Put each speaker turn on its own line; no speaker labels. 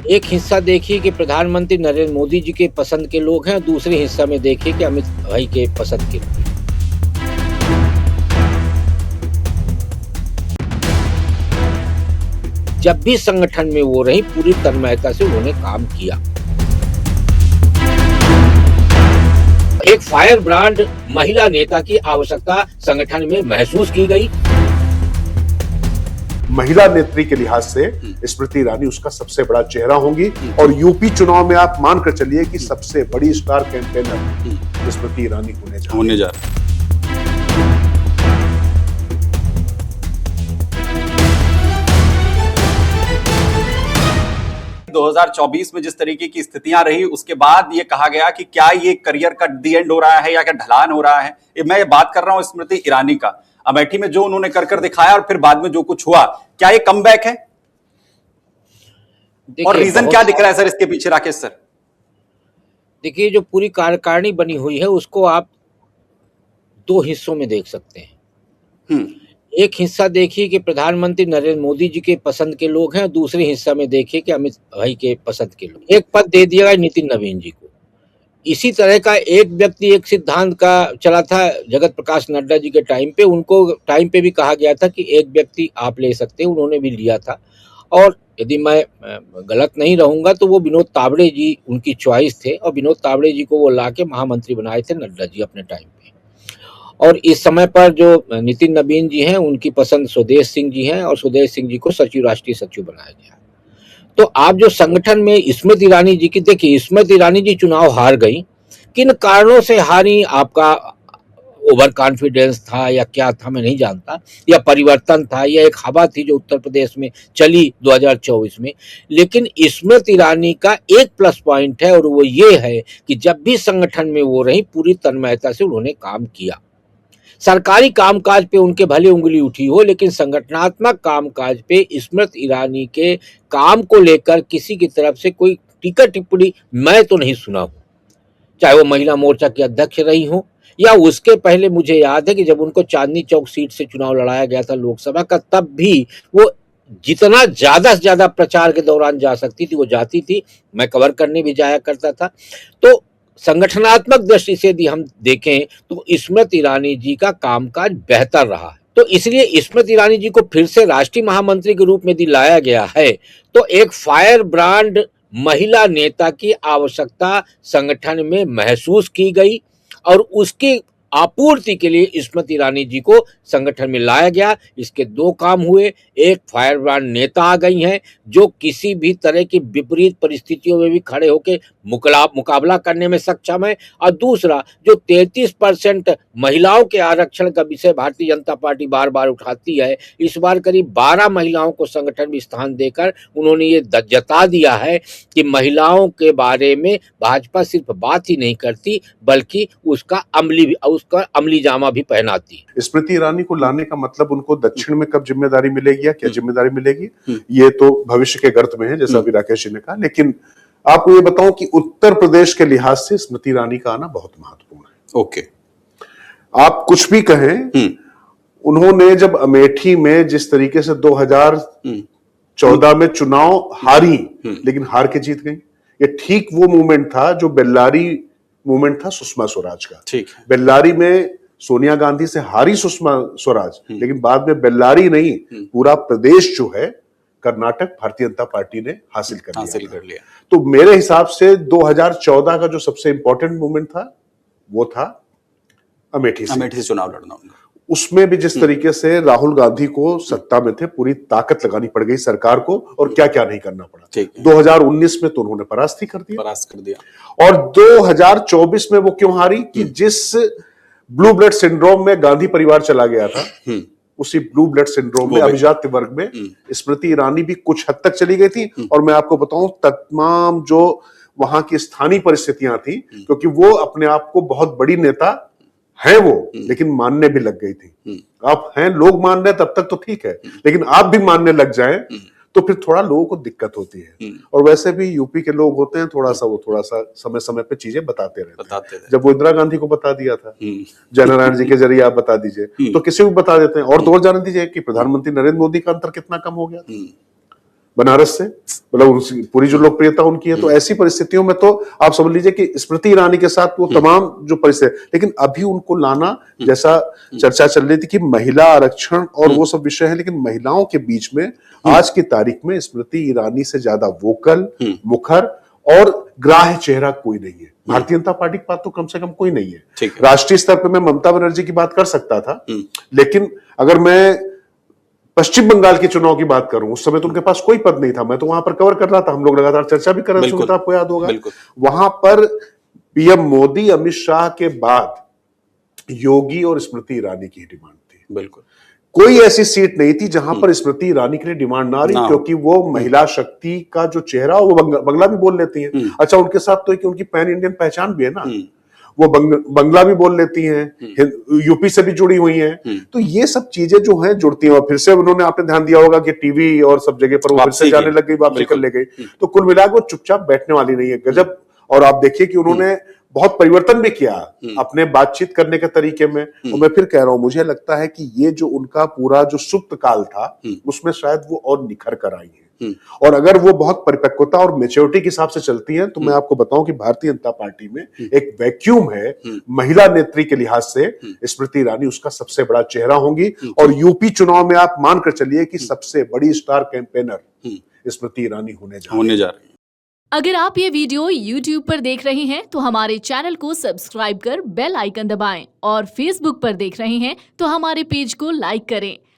एक हिस्सा देखिए कि प्रधानमंत्री नरेंद्र मोदी जी के पसंद के लोग हैं, दूसरे हिस्सा में देखिए कि अमित भाई के पसंद के लोग हैं। जब भी संगठन में वो रही, पूरी तन्मयता से उन्होंने काम किया। एक फायर ब्रांड महिला नेता की आवश्यकता संगठन में महसूस की गई।
महिला नेत्री के लिहाज से स्मृति ईरानी उसका सबसे बड़ा चेहरा होंगी और यूपी चुनाव में आप मानकर चलिए कि सबसे बड़ी स्टार कैंपेनर स्मृति ईरानी होने जा रही है।
2024 में जिस तरीके की स्थितियां रही, उसके बाद ये कहा गया कि क्या ये करियर का दी एंड हो रहा है या क्या ढलान हो रहा है। मैं ये बात कर रहा हूं स्मृति ईरानी का, अमेठी में जो उन्होंने कर दिखाया और फिर बाद में जो कुछ हुआ, क्या ये कमबैक है? और रीजन क्या दिख रहा है सर इसके पीछे, राकेश सर?
देखिए, जो पूरी कार्यकारिणी बनी हुई है उसको आप दो हिस्सों में देख सकते हैं। एक हिस्सा देखिए कि प्रधानमंत्री नरेंद्र मोदी जी के पसंद के लोग हैं, दूसरे हिस्सा में देखिए कि अमित भाई के पसंद के लोग। एक पद दे दिया गया नितिन नवीन जी को। इसी तरह का एक व्यक्ति, एक सिद्धांत का चला था जगत प्रकाश नड्डा जी के टाइम पे। उनको टाइम पे भी कहा गया था कि एक व्यक्ति आप ले सकते हैं, उन्होंने भी लिया था। और यदि मैं गलत नहीं रहूंगा तो वो विनोद तावड़े जी उनकी चॉइस थे और विनोद तावड़े जी को वो ला के महामंत्री बनाए थे नड्डा जी अपने टाइम पे। और इस समय पर जो नितिन नवीन जी हैं उनकी पसंद स्वदेश सिंह जी हैं और स्वदेश सिंह जी को सचिव, राष्ट्रीय सचिव बनाया गया। तो आप जो संगठन में स्मृति ईरानी जी की, देखिए स्मृति ईरानी जी चुनाव हार गई, किन कारणों से हारी, आपका ओवर कॉन्फिडेंस था या क्या था मैं नहीं जानता, या परिवर्तन था या एक हवा थी जो उत्तर प्रदेश में चली 2024 में। लेकिन स्मृति ईरानी का एक प्लस पॉइंट है और वो ये है कि जब भी संगठन में वो रही, पूरी तन्मयता से उन्होंने काम किया। सरकारी कामकाज पे उनके भले उंगली उठी हो, लेकिन संगठनात्मक कामकाज पे स्मृति ईरानी के काम को लेकर किसी की तरफ से कोई टीका टिप्पणी मैं तो नहीं सुना हूं, चाहे वो महिला मोर्चा की अध्यक्ष रही हो या उसके पहले। मुझे याद है कि जब उनको चांदनी चौक सीट से चुनाव लड़ाया गया था लोकसभा का, तब भी वो जितना ज्यादा से ज्यादा प्रचार के दौरान जा सकती थी वो जाती थी, मैं कवर करने भी जाया करता था। तो संगठनात्मक दृष्टि से यदि हम देखें तो स्मृति ईरानी जी का कामकाज बेहतर रहा है। तो इसलिए स्मृति ईरानी जी को फिर से राष्ट्रीय महामंत्री के रूप में यदि लाया गया है तो एक फायर ब्रांड महिला नेता की आवश्यकता संगठन में महसूस की गई और उसकी आपूर्ति के लिए स्मृति ईरानी जी को संगठन में लाया गया। इसके दो काम हुए, एक फायर ब्रांड नेता आ गई हैं जो किसी भी तरह की विपरीत परिस्थितियों में भी खड़े होकर मुकाबला करने में सक्षम है, और दूसरा जो 33% महिलाओं के आरक्षण का विषय भारतीय जनता पार्टी बार बार उठाती है, इस बार करीब 12 महिलाओं को संगठन में स्थान देकर उन्होंने ये जता दिया है कि महिलाओं के बारे में भाजपा सिर्फ बात ही नहीं करती बल्कि उसका अमली जामा भी पहनाती है।
स्मृति ईरानी को लाने का मतलब उनको दक्षिण में कब जिम्मेदारी मिलेगी या क्या जिम्मेदारी मिलेगी, ये तो भविष्य के गर्त में है, जैसा अभी राकेश जी ने कहा। लेकिन आपको ये बताऊं कि उत्तर प्रदेश के लिहाज से स्मृति ईरानी का आना बहुत महत्वपूर्ण है।
ओके,
आप कुछ भी कहें, उन्होंने जब अमेठी में जिस तरीके से 2014 में चुनाव हारी, लेकिन हार के जीत गई, ये ठीक वो मूवमेंट था जो बेल्लारी मूवमेंट था सुषमा स्वराज का।
ठीक है।
बेल्लारी में सोनिया गांधी से हारी सुषमा स्वराज, लेकिन बाद में बेल्लारी नहीं, पूरा प्रदेश जो है कर्नाटक भारतीय जनता पार्टी ने हासिल कर लिया। तो मेरे हिसाब से 2014 का जो सबसे इंपॉर्टेंट मूवमेंट था वो था अमेठी से
चुनाव लड़ना।
उसमें भी जिस तरीके से राहुल गांधी को सत्ता में थे पूरी ताकत लगानी पड़ गई सरकार को, और क्या क्या नहीं करना पड़ा। 2019 में तो उन्होंने परास्त कर दिया। और 2024 में वो क्यों हारी कि जिस ब्लू ब्लड सिंड्रोम में गांधी परिवार चला गया था, उसी ब्लू ब्लड सिंड्रोम में अभिजात वर्ग में स्मृति ईरानी भी कुछ हद तक चली गई थी। और मैं आपको बताऊं, तमाम जो वहां की स्थानीय परिस्थितियां थी, क्योंकि वो अपने आप को बहुत बड़ी नेता हैं वो, लेकिन मानने भी लग गई थी। आप हैं, लोग मान रहे तब तक तो ठीक है, लेकिन आप भी मानने लग जाएं तो फिर थोड़ा लोगों को दिक्कत होती है। और वैसे भी यूपी के लोग होते हैं थोड़ा सा समय समय पे चीजें बताते रहते हैं। जब वो इंदिरा गांधी को बता दिया था, जयनारायण जी के जरिए आप बता दीजिए, तो किसी को बता देते हैं। और तो और जान दीजिए कि प्रधानमंत्री नरेंद्र मोदी का अंतर कितना कम हो गया। बनारस से, मतलब पूरी जो लोकप्रियता उनकी है। तो ऐसी परिस्थितियों में तो आप समझ लीजिए कि स्मृति ईरानी के साथ वो तमाम जो परिस्थिति, लेकिन अभी उनको लाना, जैसा चर्चा चल रही थी कि महिला आरक्षण और वो सब विषय है, लेकिन महिलाओं के बीच में आज की तारीख में स्मृति ईरानी से ज्यादा वोकल, मुखर और ग्राह्य चेहरा कोई नहीं है। भारतीय जनता पार्टी के पास तो कम से कम कोई नहीं है। राष्ट्रीय स्तर पर मैं ममता बनर्जी की बात कर सकता था, लेकिन अगर मैं पश्चिम बंगाल के चुनाव की बात करूं, उस समय तो उनके पास कोई पद नहीं था। मैं तो वहां पर कवर कर रहा था, हम लोग लगातार चर्चा भी कर रहे थे, आपको याद होगा। वहां पर पीएम मोदी, अमित शाह के बाद योगी और स्मृति ईरानी की डिमांड थी।
बिल्कुल,
कोई ऐसी सीट नहीं थी जहां पर स्मृति ईरानी के लिए डिमांड ना रही, क्योंकि वो महिला शक्ति का जो चेहरा, वो बंगला भी बोल लेती हैं। अच्छा, उनके साथ तो कि उनकी पैन इंडियन पहचान भी है ना, वो बंगला भी बोल लेती हैं, यूपी से भी जुड़ी हुई हैं। तो ये सब चीजें जो हैं जुड़ती हैं, और फिर से उन्होंने, आपने ध्यान दिया होगा कि टीवी और सब जगह पर वो फिर से जाने लग गई, वापसी कर ले गई। तो कुल मिलाकर वो चुपचाप बैठने वाली नहीं है। गजब। और आप देखिए कि उन्होंने बहुत परिवर्तन भी किया अपने बातचीत करने के तरीके में। और मैं फिर कह रहा हूं, मुझे लगता है कि ये जो उनका पूरा जो सुप्त काल था, उसमें शायद वो और निखर कर आई है। और अगर वो बहुत परिपक्वता और मेच्योरिटी के हिसाब से चलती हैं, तो मैं आपको बताऊं कि भारतीय जनता पार्टी में एक वैक्यूम है महिला नेत्री के लिहाज से। स्मृति ईरानी उसका सबसे बड़ा चेहरा होंगी, और यूपी चुनाव में आप मानकर चलिए कि सबसे बड़ी स्टार कैंपेनर स्मृति ईरानी होने जा रही है।
अगर आप ये वीडियो YouTube पर देख रहे हैं तो हमारे चैनल को सब्सक्राइब कर बेल आइकन दबाएं, और Facebook पर देख रहे हैं तो हमारे पेज को लाइक करें।